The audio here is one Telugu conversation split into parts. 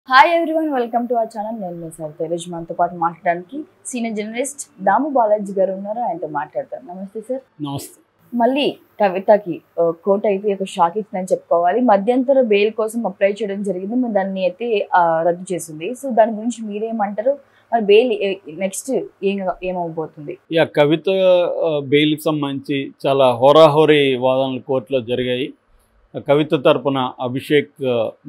Hi everyone, welcome to our channel. నేను మీ సార్ తేజ. మనతో పాటు మాట్లాడడానికి సీనియర్ జర్నలిస్ట్ దాము బాలాజీ గారు ఉన్నారు. ఆయనతో మాట్లాడతారు. నమస్తే సార్. నమస్తే. మళ్ళీ కవితకి కోర్టు అయితే ఒక షాక్ ఇచ్చిందని చెప్పుకోవాలి. మధ్యంతర బెయిల్ కోసం అప్లై చేయడం జరిగింది, మరి దాన్ని అయితే రద్దు చేసింది. సో దాని గురించి మీరేమంటారు? మరి బెయిల్ నెక్స్ట్ ఏమవబోతుంది? కవిత బెయిల్కి సంబంధించి చాలా హోరాహోరీ వాదనలు కోర్టులో జరిగాయి. కవిత తరపున అభిషేక్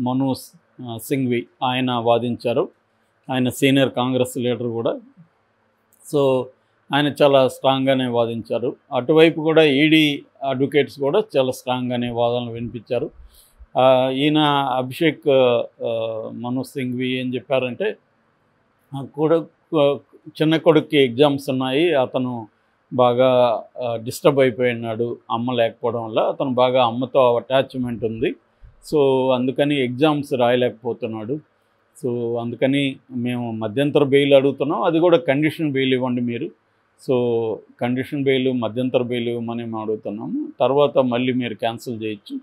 మను సింఘ్వి ఆయన వాదించారు. ఆయన సీనియర్ కాంగ్రెస్ లీడర్ కూడా. సో ఆయన చాలా స్ట్రాంగ్గానే వాదించారు. అటువైపు కూడా ఈడీ అడ్వకేట్స్ కూడా చాలా స్ట్రాంగ్గానే వాదనలు వినిపించారు. ఈయన అభిషేక్ మను సింఘ్వి ఏం చెప్పారంటే, చిన్న కొడుక్కి ఎగ్జామ్స్ ఉన్నాయి, అతను బాగా డిస్టర్బ్ అయిపోయినాడు అమ్మ లేకపోవడం వల్ల. అతను బాగా అమ్మతో అటాచ్మెంట్ ఉంది, సో అందుకని ఎగ్జామ్స్ రాయలేకపోతున్నాడు. సో అందుకని మేము మధ్యంతర బెయిల్ అడుగుతున్నాం, అది కూడా కండిషన్ బెయిల్ ఇవ్వండి మీరు. సో కండిషన్ బెయిల్, మధ్యంతర బెయిల్ ఇవ్వమని మేము అడుగుతున్నాము, తర్వాత మళ్ళీ మీరు క్యాన్సిల్ చేయొచ్చు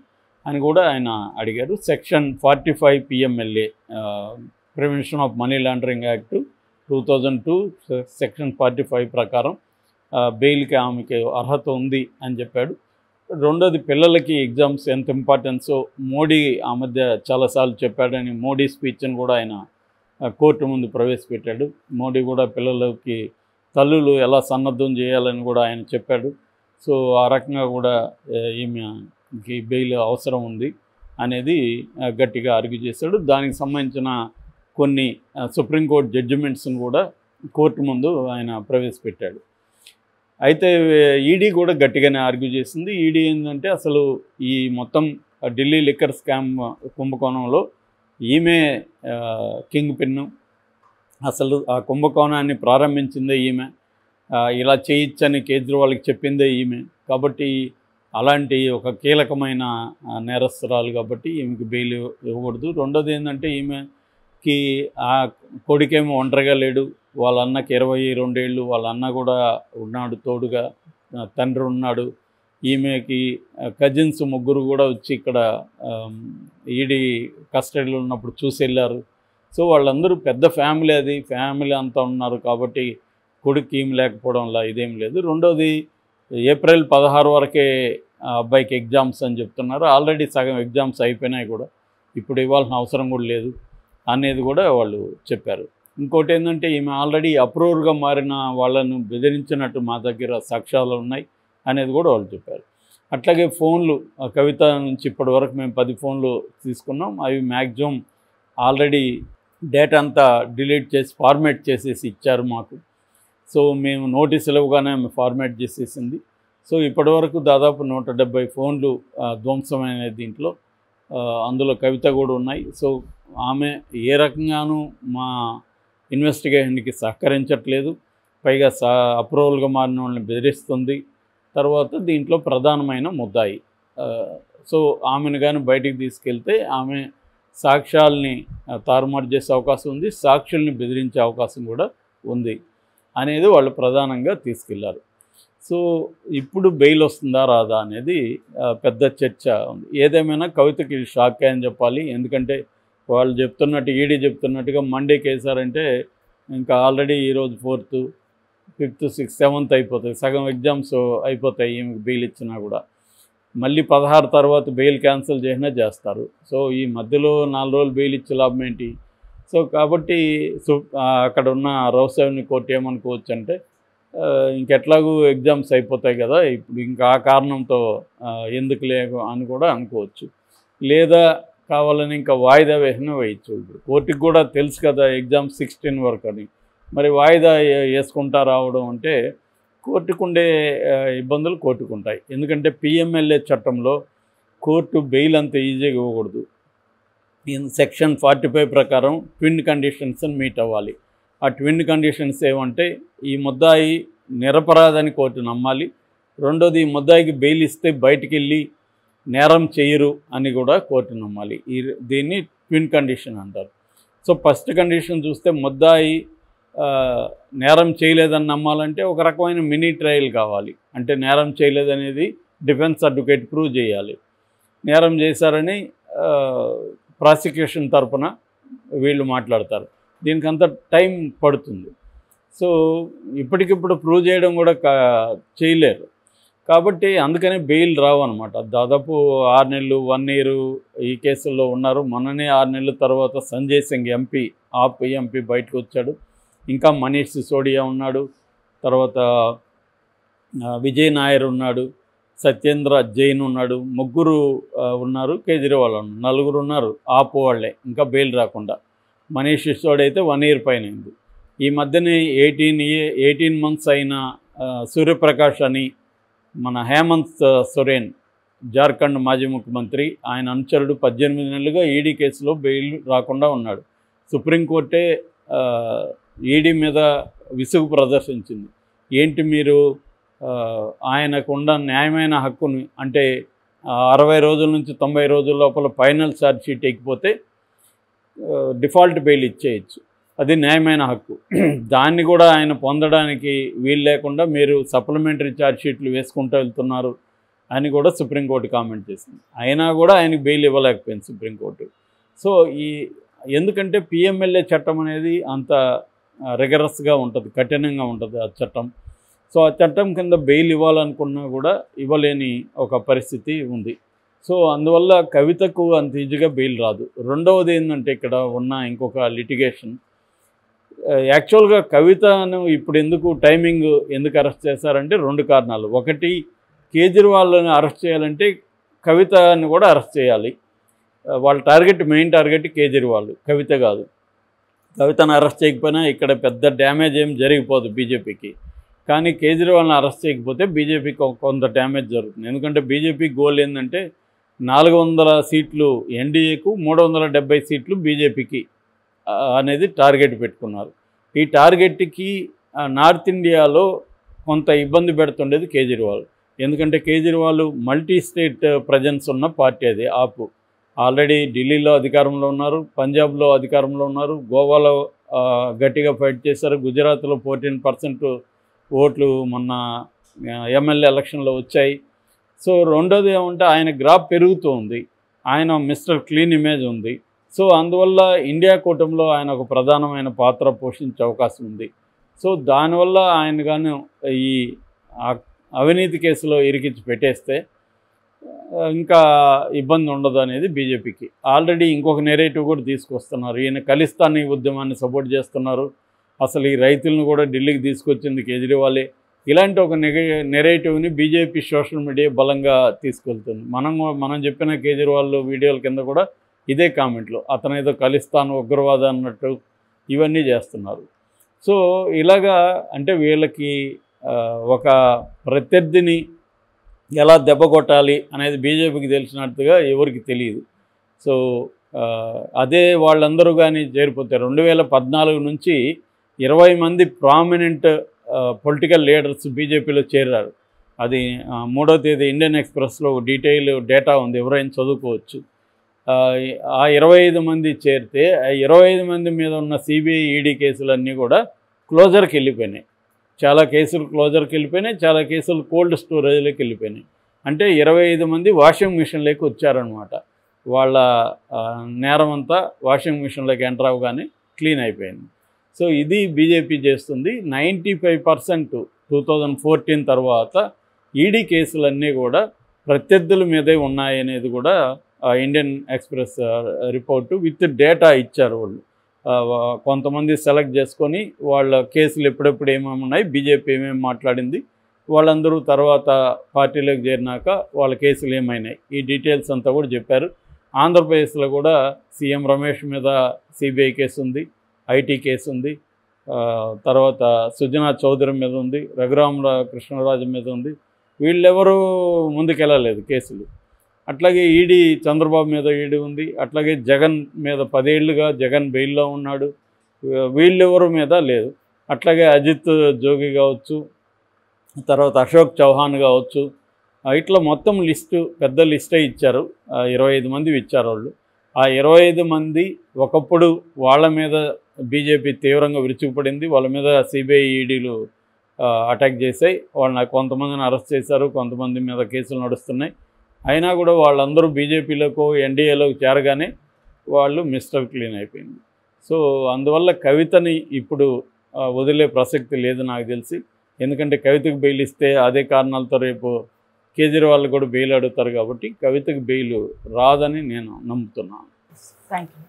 అని కూడా ఆయన అడిగారు. Section 45 PMLA prevention of money laundering act 2002 section 45 ప్రకారం బెయిల్కి ఆమెకి అర్హత ఉంది అని చెప్పాడు. రెండోది, పిల్లలకి ఎగ్జామ్స్ ఎంత ఇంపార్టెన్సో మోడీ ఆ మధ్య చాలాసార్లు చెప్పాడని మోడీ స్పీచ్ని కూడా ఆయన కోర్టు ముందు ప్రవేశపెట్టాడు. మోడీ కూడా పిల్లలకి తల్లులు ఎలా సన్నద్ధం చేయాలని కూడా ఆయన చెప్పాడు. సో ఆ రకంగా కూడా ఈమెకి బెయిల్ అవసరం ఉంది అనేది గట్టిగా ఆర్గ్యూ చేశాడు. దానికి సంబంధించిన కొన్ని సుప్రీంకోర్టు జడ్జిమెంట్స్ని కూడా కోర్టు ముందు ఆయన ప్రవేశపెట్టాడు. అయితే ఈడీ కూడా గట్టిగానే ఆర్గ్యూ చేసింది. ఈడీ ఏంటంటే, అసలు ఈ మొత్తం ఢిల్లీ లిక్కర్ స్కామ్ కుంభకోణంలో ఈమె కింగ్ పిన్ను, అసలు ఆ కుంభకోణాన్ని ప్రారంభించిందే ఈమె, ఇలా చేయొచ్చని కేజ్రీవాల్కి చెప్పిందే ఈమె. కాబట్టి అలాంటి ఒక కీలకమైన నేరస్తురాలు కాబట్టి ఈమెకి బెయిల్ ఇవ్వకూడదు. రెండోది ఏంటంటే, ఈమెకి ఆ కొడుకేమో ఒంటరిగా లేడు, వాళ్ళ అన్నకి 22 ఏళ్ళు, వాళ్ళ అన్న కూడా ఉన్నాడు తోడుగా, తండ్రి ఉన్నాడు. ఈమెకి కజిన్స్ ముగ్గురు కూడా వచ్చి ఇక్కడ ఈడీ కస్టడీలో ఉన్నప్పుడు చూసి వెళ్ళారు. సో వాళ్ళందరూ పెద్ద ఫ్యామిలీ, అది ఫ్యామిలీ అంతా ఉన్నారు కాబట్టి కొడుకు ఈమె లేకపోవడం వల్ల ఇదేం లేదు. రెండోది, ఏప్రిల్ 16 వరకే అబ్బాయికి ఎగ్జామ్స్ అని చెప్తున్నారు. ఆల్రెడీ సగం ఎగ్జామ్స్ అయిపోయినాయి కూడా, ఇప్పుడు ఇవ్వాల్సిన అవసరం కూడా లేదు అనేది కూడా వాళ్ళు చెప్పారు. ఇంకోటి ఏంటంటే, ఈమె ఆల్రెడీ అప్రూవర్గా మారిన వాళ్ళను బెదిరించినట్టు మా దగ్గర సాక్ష్యాలు ఉన్నాయి అనేది కూడా వాళ్ళు చెప్పారు. అట్లాగే ఫోన్లు, కవిత నుంచి ఇప్పటి వరకు మేము 10 ఫోన్లు తీసుకున్నాం. అవి మ్యాక్సిమం ఆల్రెడీ డేటా అంతా డిలీట్ చేసి ఫార్మాట్ చేసేసి ఇచ్చారు మాకు. సో మేము నోటీసులు ఇవ్వగానే ఆమె ఫార్మాట్ చేసేసింది. సో ఇప్పటివరకు దాదాపు 170 ఫోన్లు ధ్వంసమైన దీంట్లో అందులో కవిత కూడా ఉన్నాయి. సో ఆమె ఏ రకంగానూ మా ఇన్వెస్టిగేషన్కి సహకరించట్లేదు, పైగా అప్రూవల్గా మారిన వాళ్ళని బెదిరిస్తుంది. తర్వాత దీంట్లో ప్రధానమైన ముద్దాయి. సో ఆమెను కానీ బయటికి తీసుకెళ్తే ఆమె సాక్ష్యాలని తారుమారు చేసే అవకాశం ఉంది, సాక్షుల్ని బెదిరించే అవకాశం కూడా ఉంది అనేది వాళ్ళు ప్రధానంగా తీసుకెళ్లారు. సో ఇప్పుడు బెయిల్ వస్తుందా రాదా అనేది పెద్ద చర్చ ఉంది. ఏదేమైనా కవితకి షాక్ అని చెప్పాలి. ఎందుకంటే వాళ్ళు చెప్తున్నట్టు, ఈడీ చెప్తున్నట్టుగా మండేకి వేశారంటే ఇంకా ఆల్రెడీ ఈరోజు 4th, 5th, 6th, 7th అయిపోతాయి, సగం ఎగ్జామ్స్ అయిపోతాయి. ఈమెకు బెయిల్ ఇచ్చినా కూడా మళ్ళీ 16 తర్వాత బెయిల్ క్యాన్సిల్ చేసినా చేస్తారు. సో ఈ మధ్యలో 4 రోజులు బెయిల్ ఇచ్చే లాభం ఏంటి? సో కాబట్టి అక్కడ ఉన్న రౌసెవెన్యూ కోర్టు ఏమనుకోవచ్చు అంటే, ఇంకెట్లాగూ ఎగ్జామ్స్ అయిపోతాయి కదా, ఇప్పుడు ఇంకా ఆ కారణంతో ఎందుకు లేవు అని కూడా అనుకోవచ్చు. లేదా కావాలని ఇంకా వాయిదా వేసినా వేయచ్చు. ఇప్పుడు కోర్టుకి కూడా తెలుసు కదా ఎగ్జామ్ 16 వరకు అని, మరి వాయిదా వేసుకుంటా రావడం అంటే కోర్టుకుండే ఇబ్బందులు కోర్టుకుంటాయి. ఎందుకంటే PMLA చట్టంలో కోర్టు బెయిల్ అంత ఈజీగా ఇవ్వకూడదు. సెక్షన్ 45 ప్రకారం ట్విన్ కండిషన్స్ మీట్ అవ్వాలి. ఆ ట్విన్ కండిషన్స్ ఏమంటే, ఈ ముద్దాయి నిరపరాధని కోర్టు నమ్మాలి. రెండోది, ఈ ముద్దాయికి బెయిల్ ఇస్తే బయటికి వెళ్ళి నేరం చేయరు అని కూడా కోర్టు నమ్మాలి. దీన్ని ట్విన్ కండిషన్ అంటారు. సో ఫస్ట్ కండిషన్ చూస్తే, ముద్దాయి నేరం చేయలేదని నమ్మాలంటే ఒక రకమైన మినీ ట్రయల్ కావాలి. అంటే నేరం చేయలేదనేది డిఫెన్స్ అడ్వకేట్ ప్రూవ్ చేయాలి. నేరం చేశారని ప్రాసిక్యూషన్ తరపున వీళ్ళు మాట్లాడతారు. దీనికంత టైం పడుతుంది. సో ఇప్పటికిప్పుడు ప్రూవ్ చేయడం కూడా చేయలేరు. కాబట్టి అందుకనే బెయిల్ రావన్నమాట. దాదాపు 6 నెలలు 1 ఇయర్ ఈ కేసుల్లో ఉన్నారు. మొన్ననే 6 నెలల తర్వాత సంజయ్ సింగ్ ఎంపీ, ఆప్ ఎంపీ బయటకు వచ్చాడు. ఇంకా మనీష్ సిసోడియా ఉన్నాడు, తర్వాత విజయ్ నాయర్ ఉన్నాడు, సత్యేంద్ర జైన్ ఉన్నాడు, ముగ్గురు ఉన్నారు. కేజ్రీవాల్ నలుగురు ఉన్నారు ఆప్ వాళ్ళే, ఇంకా బెయిల్ రాకుండా. మనీష్ సిసోడియా అయితే 1 ఇయర్ పైన అయింది. ఈ మధ్యనే 18 మంత్స్ అయిన సూర్యప్రకాష్ అని మన హేమంత్ సొరేన్, జార్ఖండ్ మాజీ ముఖ్యమంత్రి, ఆయన అనుచరుడు 18 నెలలుగా ఈడీ కేసులో బెయిల్ రాకుండా ఉన్నాడు. సుప్రీంకోర్టే ఈడీ మీద విసుగు ప్రదర్శించింది. ఏంటి మీరు ఆయనకున్న న్యాయమైన హక్కుని, అంటే 60 రోజుల నుంచి 90 రోజుల లోపల ఫైనల్ ఛార్జ్ షీట్ ఎక్కిపోతే డిఫాల్ట్ బెయిల్ ఇచ్చేయచ్చు, అది న్యాయమైన హక్కు. దాన్ని కూడా ఆయన పొందడానికి వీలు లేకుండా మీరు సప్లిమెంటరీ ఛార్జ్ షీట్లు వేసుకుంటూ వెళ్తున్నారు అని కూడా సుప్రీంకోర్టు కామెంట్ చేసింది. అయినా కూడా ఆయనకు బెయిల్ ఇవ్వలేకపోయింది సుప్రీంకోర్టు. సో ఎందుకంటే పిఎంఎల్ఏ చట్టం అనేది అంత రిగరస్గా ఉంటుంది, కఠినంగా ఉంటుంది ఆ చట్టం. సో ఆ చట్టం కింద బెయిల్ ఇవ్వాలనుకున్నా కూడా ఇవ్వలేని ఒక పరిస్థితి ఉంది. సో అందువల్ల కవితకు అంత ఈజీగా బెయిల్ రాదు. రెండవది ఏంటంటే ఇక్కడ ఉన్న ఇంకొక లిటిగేషన్, యాక్చువల్గా కవితను ఇప్పుడు టైమింగ్ ఎందుకు అరెస్ట్ చేశారంటే 2 కారణాలు. ఒకటి, కేజ్రీవాల్ని అరెస్ట్ చేయాలంటే కవితని కూడా అరెస్ట్ చేయాలి. వాళ్ళ మెయిన్ టార్గెట్ కేజ్రీవాల్, కవిత కాదు. కవితను అరెస్ట్ చేయకపోయినా ఇక్కడ పెద్ద డ్యామేజ్ ఏం జరిగిపోదు బీజేపీకి. కానీ కేజ్రీవాల్ని అరెస్ట్ చేయకపోతే బీజేపీకి కొంత డ్యామేజ్ జరుగుతుంది. ఎందుకంటే బీజేపీ గోల్ ఏంటంటే 400 సీట్లు ఎన్డీఏకు, 370 సీట్లు బీజేపీకి అనేది టార్గెట్ పెట్టుకున్నారు. ఈ టార్గెట్కి నార్త్ ఇండియాలో కొంత ఇబ్బంది పెడుతుండేది కేజ్రీవాల్. ఎందుకంటే కేజ్రీవాల్ మల్టీ స్టేట్ ప్రజెన్స్ ఉన్న పార్టీ అది ఆపు. ఆల్రెడీ ఢిల్లీలో అధికారంలో ఉన్నారు, పంజాబ్లో అధికారంలో ఉన్నారు, గోవాలో గట్టిగా ఫైట్ చేశారు, గుజరాత్లో 14% ఓట్లు మొన్న ఎమ్మెల్యే ఎలక్షన్లో వచ్చాయి. సో రెండోది ఏమంటే ఆయన గ్రాఫ్ పెరుగుతూ ఉంది, ఆయన మిస్టర్ క్లీన్ ఇమేజ్ ఉంది. సో అందువల్ల ఇండియా కూటమిలో ఆయన ఒక ప్రధానమైన పాత్ర పోషించే అవకాశం ఉంది. సో దానివల్ల ఆయన కానీ ఈ అవినీతి కేసులో ఇరికించి పెట్టేస్తే ఇంకా ఇబ్బంది ఉండదు అనేది బీజేపీకి. ఆల్రెడీ ఇంకొక నెరేటివ్ కూడా తీసుకొస్తున్నారు. ఈయన ఖలిస్తానీ ఉద్యమాన్ని సపోర్ట్ చేస్తున్నారు, అసలు ఈ రైతులను కూడా ఢిల్లీకి తీసుకొచ్చింది కేజ్రీవాలే. ఇలాంటి ఒక నెరేటివ్ని బీజేపీ సోషల్ మీడియా బలంగా తీసుకెళ్తుంది. మనం చెప్పిన కేజ్రీవాల్ వీడియోల కింద కూడా ఇదే కామెంట్లు, అతను ఏదో ఖలిస్తాన్ ఉగ్రవాద అన్నట్టు ఇవన్నీ చేస్తున్నారు. సో ఇలాగా అంటే వీళ్ళకి ఒక ప్రత్యర్థిని ఎలా దెబ్బ కొట్టాలి అనేది బీజేపీకి తెలిసినట్టుగా ఎవరికి తెలియదు. సో అదే వాళ్ళందరూ కానీ చేరిపోతే 2014 నుంచి 20 మంది ప్రామినెంట్ పొలిటికల్ లీడర్స్ బీజేపీలో చేరారు. అది 3వ తేదీ ఇండియన్ ఎక్స్ప్రెస్లో డీటెయిల్ డేటా ఉంది, ఎవరైనా చదువుకోవచ్చు. ఆ 25 మంది చేరితే ఆ 25 మంది మీద ఉన్న సిబిఐ ఈడీ కేసులన్నీ కూడా క్లోజర్కి వెళ్ళిపోయినాయి. చాలా కేసులు క్లోజర్కి వెళ్ళిపోయినాయి, చాలా కేసులు కోల్డ్ స్టోరేజ్లోకి వెళ్ళిపోయినాయి. అంటే 25 మంది వాషింగ్ మిషన్లోకి వచ్చారనమాట. వాళ్ళ నేరం అంతా వాషింగ్ మిషన్లోకి ఎంటర్ అవ్వగానే క్లీన్ అయిపోయింది. సో ఇది బీజేపీ చేస్తుంది. 95% 2014 తర్వాత ఈడీ కేసులన్నీ కూడా ప్రత్యర్థుల మీదే ఉన్నాయనేది కూడా Indian express report with data ఇచ్చారు వాళ్ళు. కొంతమంది సెలెక్ట్ చేసుకొని వాళ్ళ కేసులు ఎప్పుడెప్పుడు ఏమేమి ఉన్నాయి, బీజేపీ ఏమేమి మాట్లాడింది, వాళ్ళందరూ తర్వాత పార్టీలోకి చేరినాక వాళ్ళ కేసులు ఏమైనాయి, ఈ డీటెయిల్స్ అంతా కూడా చెప్పారు. ఆంధ్రప్రదేశ్లో కూడా సీఎం రమేష్ మీద సిబిఐ కేసు ఉంది, ఐటీ కేసు ఉంది, తర్వాత సుజనా చౌదరి మీద ఉంది, రఘురామకృష్ణరాజు మీద ఉంది. వీళ్ళెవరూ ముందుకెళ్ళలేదు కేసులు. అట్లాగే ఈడీ చంద్రబాబు మీద ఈడీ ఉంది. అట్లాగే జగన్ మీద 10 ఏళ్ళుగా జగన్ బెయిల్లో ఉన్నాడు, వీళ్ళెవరి మీద లేదు. అట్లాగే అజిత్ జోగి కావచ్చు, తర్వాత అశోక్ చౌహాన్ కావచ్చు, ఇట్లా మొత్తం లిస్టు పెద్ద లిస్టే ఇచ్చారు. 25 మంది ఇచ్చారు వాళ్ళు. ఆ 25 మంది ఒకప్పుడు వాళ్ళ మీద బీజేపీ తీవ్రంగా విరుచుకుపడింది, వాళ్ళ మీద సిబిఐ ఈడీలు అటాక్ చేశాయి. వాళ్ళని కొంతమందిని అరెస్ట్ చేశారు, కొంతమంది మీద కేసులు నడుస్తున్నాయి. అయినా కూడా వాళ్ళందరూ బీజేపీలోకి ఎన్డీఏలోకి చేరగానే వాళ్ళు మిస్టర్ క్లీన్ అయిపోయింది. సో అందువల్ల కవితని ఇప్పుడు వదిలే ప్రసక్తి లేదు నాకు తెలిసి. ఎందుకంటే కవితకు బెయిల్ ఇస్తే అదే కారణాలతో రేపు కేజ్రీవాల్ కూడా బెయిల్ అడుగుతారు కాబట్టి కవితకు బెయిల్ రాదని నేను నమ్ముతున్నాను. Thank you.